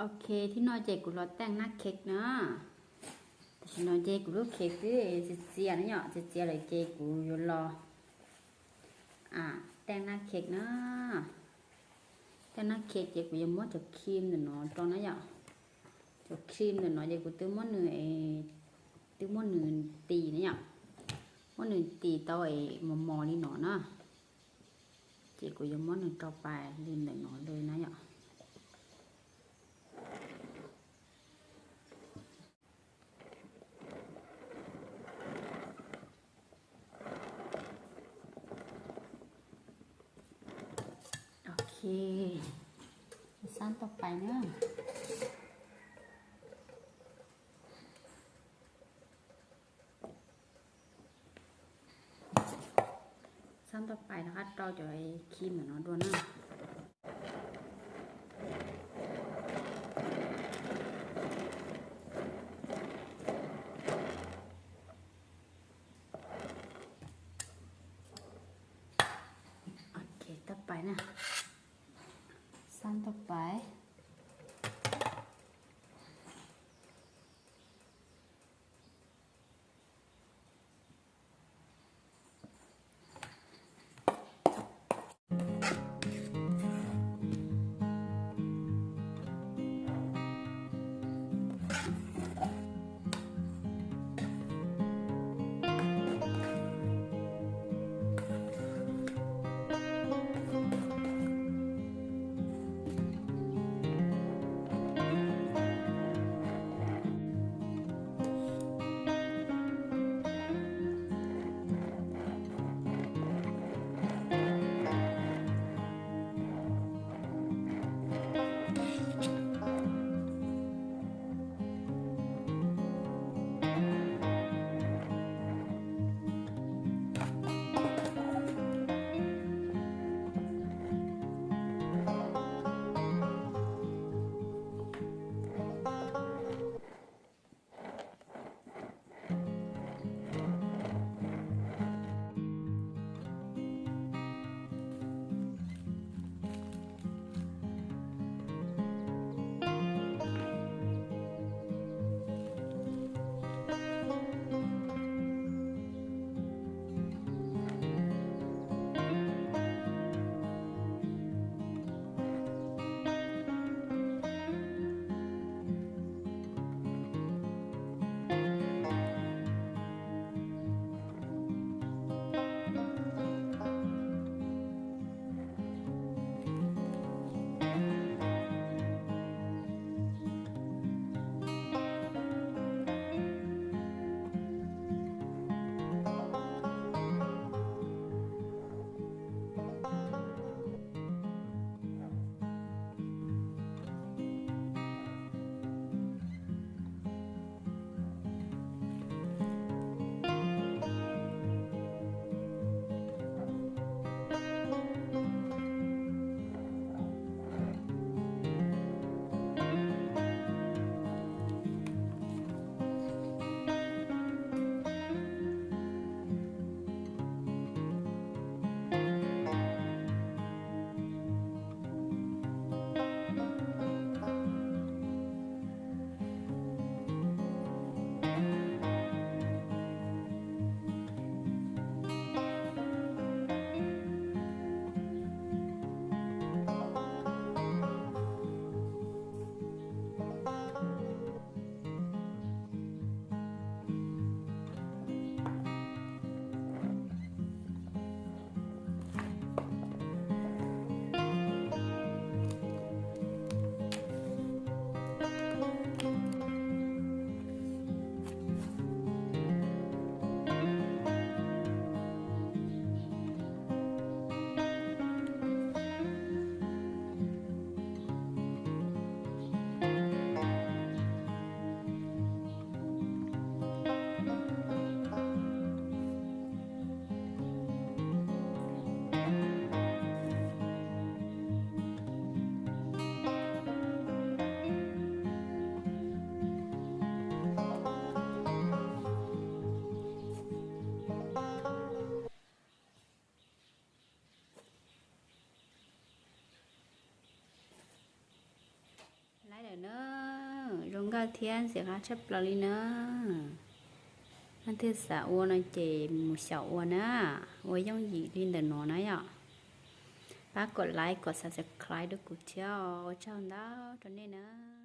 โอเคที่น้อยเจกูรอแต่งหน้าเค้กเนาะที่น้อยเจกูรู้เค้กที่เจียนะเนาะเจียเลยเจกูอยู่รอแต่งหน้าเค้กเนาะแต่งหน้าเค้กเจกูยังมั่วจะครีมเนาะตอนนั้นเนาะจะครีมเนาะเจกูตื้อมั่วเหนื่อยตื้อมั่วเหนื่อยตีนะเนาะมั่วเหนื่อยตีต่อมอนี่เนาะเนาะเจกูยังมั่วเหนื่อยต่อไปลืมเลยเนาะเลยนะเนาะโอเคสั้นต่อไปเนาะสั้นต่อไปนะคะเราจะไอ้ครีมเนาะด้วยนะโอเคต่อไปนะสั้นต่อไป เนอะรงกาเทียนเสียค่าชับปลาลีเนอะนั่นที่สาวน่ะเจหมูสาวนะว่าย่องหยีลินเดนอนะอ่ะป้ากดไลค์กด subscribe ด้วยกูเจ้าเจ้าดาวตอนนี้นะ